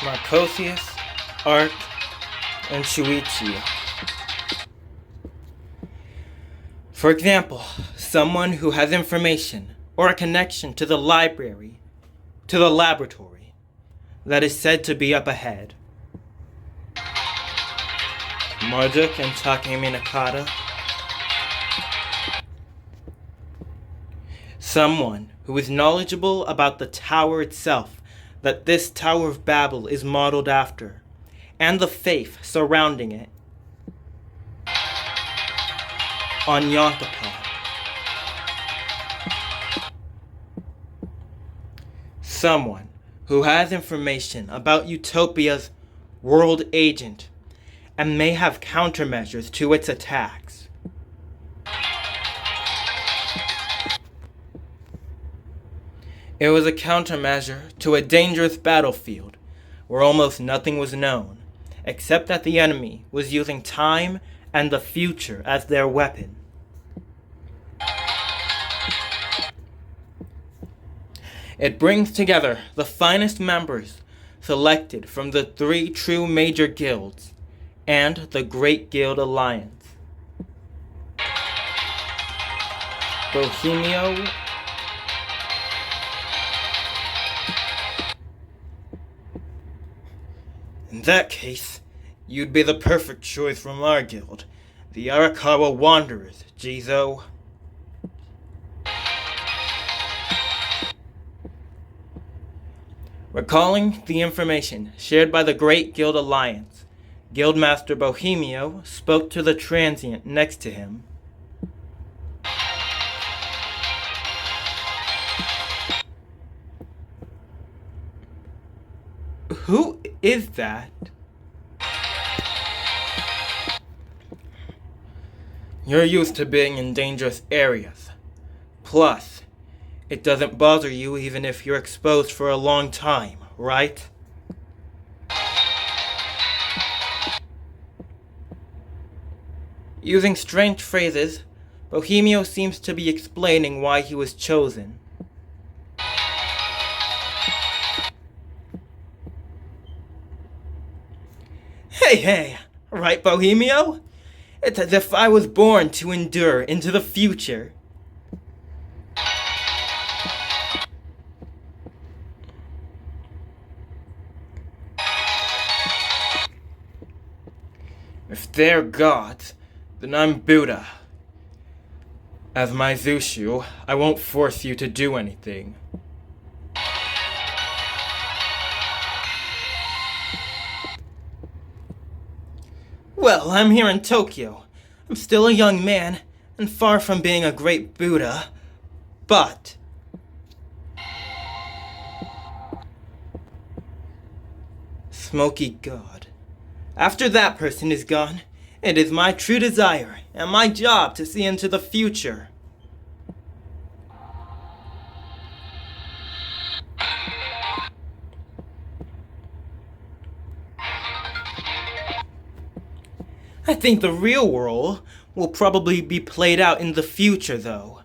Marcosius, Art, and Shuichi. For example, someone who has information or a connection to the library, to the laboratory, that is said to be up ahead. Marduk and Takemi Nakata. Someone who is knowledgeable about the tower itself that this Tower of Babel is modeled after, and the faith surrounding it. On Yontapod. Someone who has information about Utopia's world agent and may have countermeasures to its attacks. It was a countermeasure to a dangerous battlefield where almost nothing was known, except that the enemy was using time and the future as their weapon. It brings together the finest members selected from the 3 true major guilds and the Great Guild Alliance. Bohemio, in that case, you'd be the perfect choice from our guild, the Arakawa Wanderers, Jizo. Recalling the information shared by the Great Guild Alliance, Guildmaster Bohemio spoke to the transient next to him. Who is that? You're used to being in dangerous areas. Plus, it doesn't bother you even if you're exposed for a long time, right? Using strange phrases, Bohemio seems to be explaining why he was chosen. Hey, right, Bohemio? It's as if I was born to endure into the future. If they're gods, then I'm Buddha. As my Zushu, I won't force you to do anything. Well, I'm here in Tokyo. I'm still a young man, and far from being a great Buddha, but... Smoky God. After that person is gone, it is my true desire and my job to see into the future. I think the real world will probably be played out in the future, though.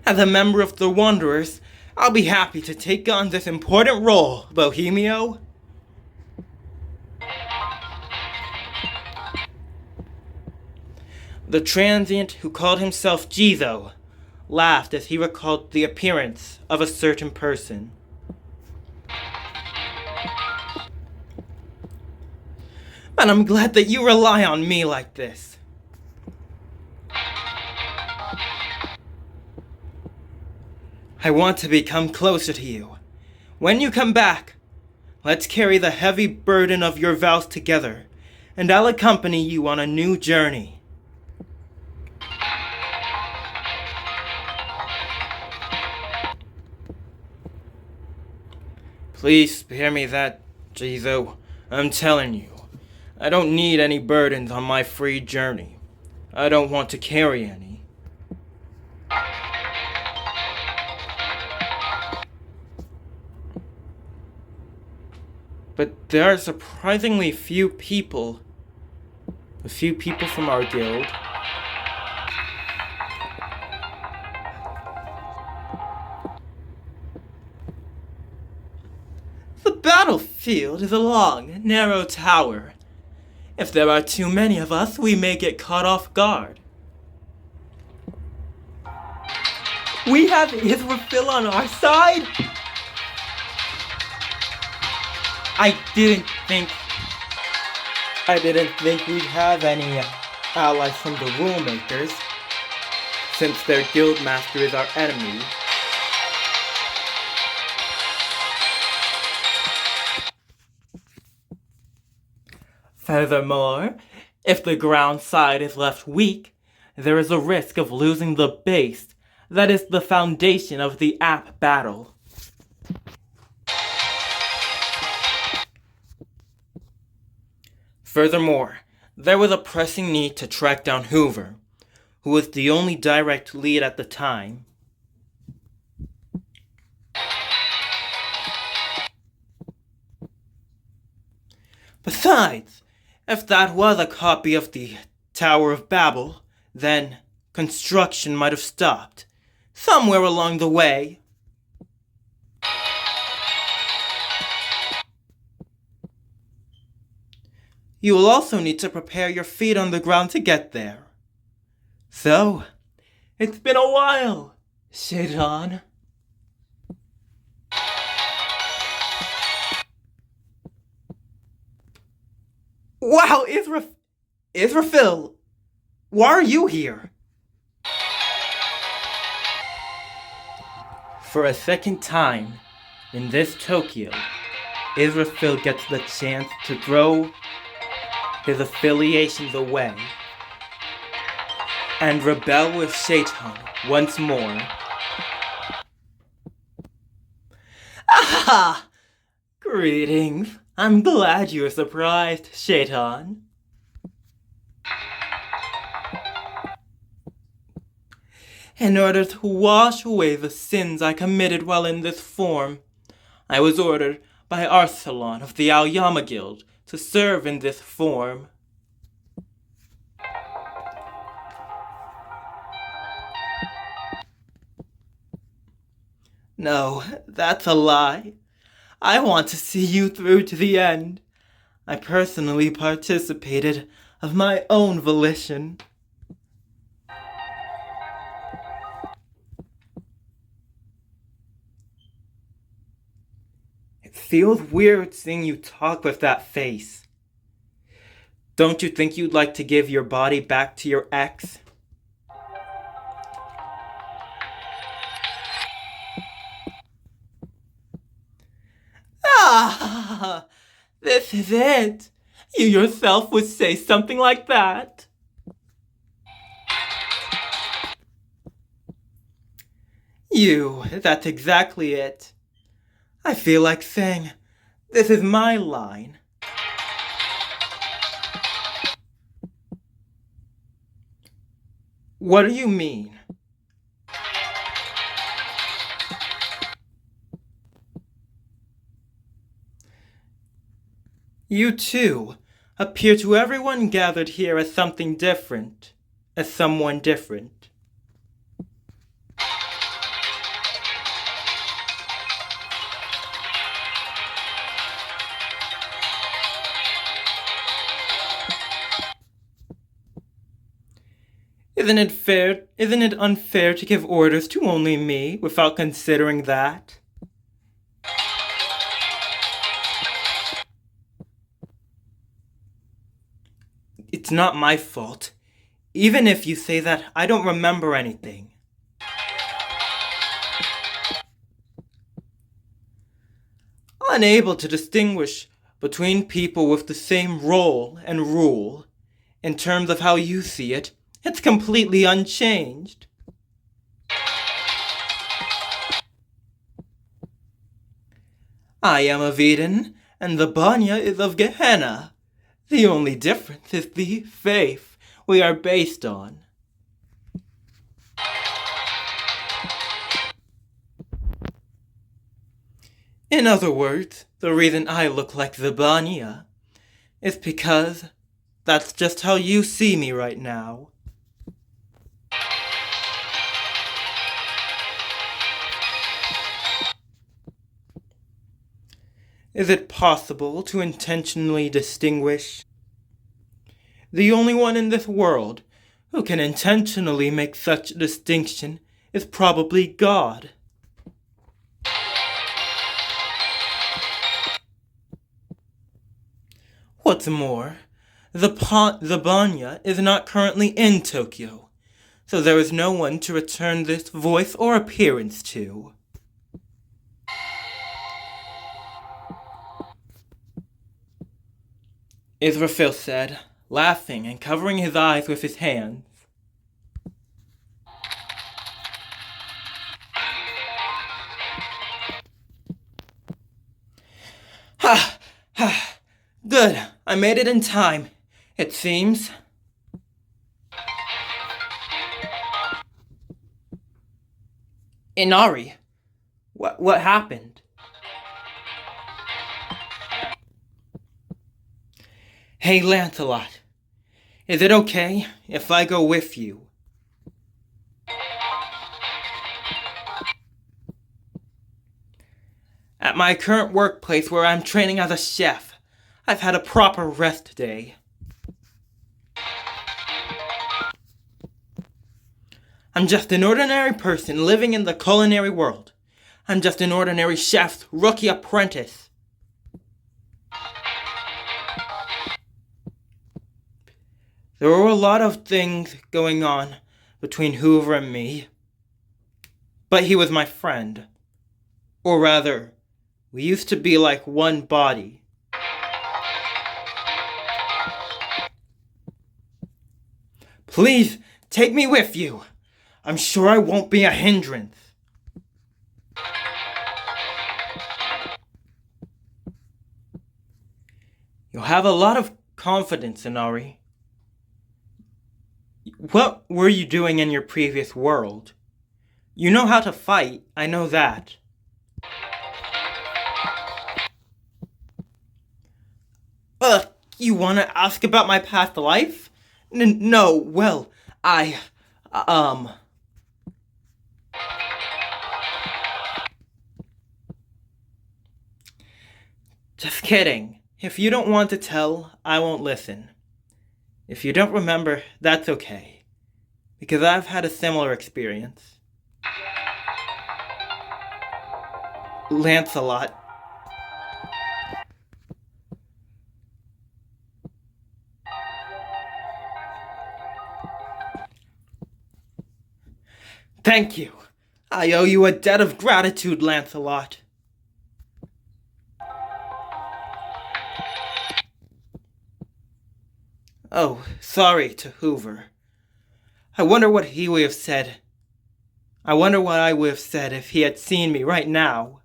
As a member of the Wanderers, I'll be happy to take on this important role, Bohemio. The transient who called himself Jizo laughed as he recalled the appearance of a certain person. And I'm glad that you rely on me like this. I want to become closer to you. When you come back, let's carry the heavy burden of your vows together, and I'll accompany you on a new journey. Please spare me that, Jizo. I'm telling you, I don't need any burdens on my free journey. I don't want to carry any. But there are surprisingly few people from our guild. The battlefield is a long, narrow tower. If there are too many of us, we may get caught off guard. We have Israfil on our side? I didn't think we'd have any allies from the rule makers, since their guildmaster is our enemy. Furthermore, if the ground side is left weak, there is a risk of losing the base that is the foundation of the app battle. Furthermore, there was a pressing need to track down Hoover, who was the only direct lead at the time. Besides, if that was a copy of the Tower of Babel, then construction might have stopped somewhere along the way. You will also need to prepare your feet on the ground to get there. So, it's been a while, Shaitan. Wow, Israfil! Why are you here? For a second time, in this Tokyo, Israfil gets the chance to throw his affiliations away and rebel with Shaitan once more. Ah! Greetings. I'm glad you were surprised, Shaitan. In order to wash away the sins I committed while in this form, I was ordered by Arsalan of the Aoyama Guild to serve in this form. No, that's a lie. I want to see you through to the end. I personally participated of my own volition. It feels weird seeing you talk with that face. Don't you think you'd like to give your body back to your ex? Ah, this is it. You yourself would say something like that. That's exactly it. I feel like saying, this is my line. What do you mean? You too appear to everyone gathered here as something different, as someone different. Isn't it unfair to give orders to only me without considering that? It's not my fault. Even if you say that, I don't remember anything. Unable to distinguish between people with the same role and rule, in terms of how you see it, it's completely unchanged. I am of Eden, and the Banya is of Gehenna. The only difference is the faith we are based on. In other words, the reason I look like the Banya is because that's just how you see me right now. Is it possible to intentionally distinguish? The only one in this world who can intentionally make such a distinction is probably God. What's more, the Banya is not currently in Tokyo, so there is no one to return this voice or appearance to. Israfil said, laughing and covering his eyes with his hands. Ha! Ha! Good, I made it in time, it seems. Inari, what happened? Hey, Lancelot, is it okay if I go with you? At my current workplace where I'm training as a chef, I've had a proper rest day. I'm just an ordinary person living in the culinary world. I'm just an ordinary chef's rookie apprentice. There were a lot of things going on between Hoover and me, but he was my friend. Or rather, we used to be like one body. Please, take me with you. I'm sure I won't be a hindrance. You have a lot of confidence, Inari. What were you doing in your previous world? You know how to fight, I know that. You wanna ask about my past life? No, well, Just kidding. If you don't want to tell, I won't listen. If you don't remember, that's okay. Because I've had a similar experience. Lancelot. Thank you. I owe you a debt of gratitude, Lancelot. Oh, sorry to Hoover. I wonder what he would have said. I wonder what I would have said if he had seen me right now.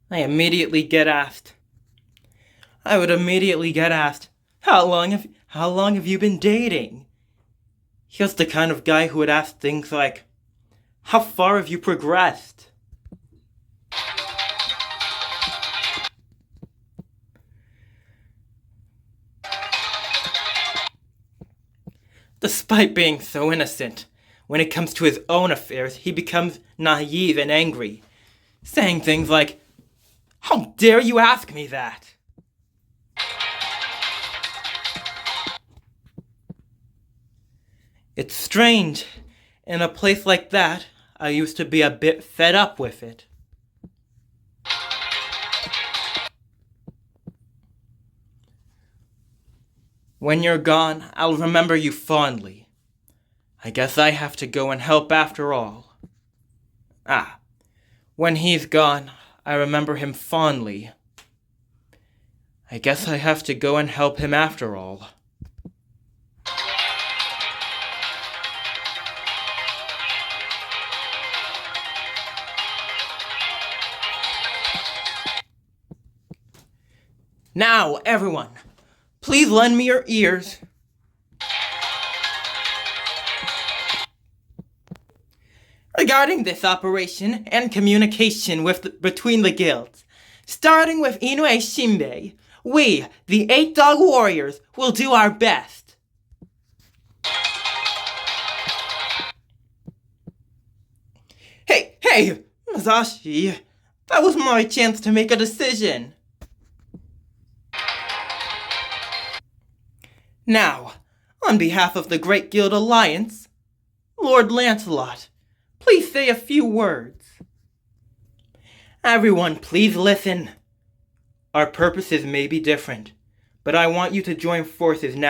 I would immediately get asked, how long have you been dating? He was the kind of guy who would ask things like, how far have you progressed? Despite being so innocent, when it comes to his own affairs, he becomes naive and angry, saying things like, how dare you ask me that? It's strange. In a place like that, I used to be a bit fed up with it. When you're gone, I'll remember you fondly. I guess I have to go and help after all. When he's gone, I remember him fondly. I guess I have to go and help him after all. Now, everyone, please lend me your ears. Regarding this operation and communication between the guilds, starting with Inoue Shinbei, we, the 8 Dog Warriors, will do our best. Hey, Hey, Masashi, that was my chance to make a decision. Now, on behalf of the Great Guild Alliance, Lord Lancelot, please say a few words. Everyone, please listen. Our purposes may be different, but I want you to join forces now.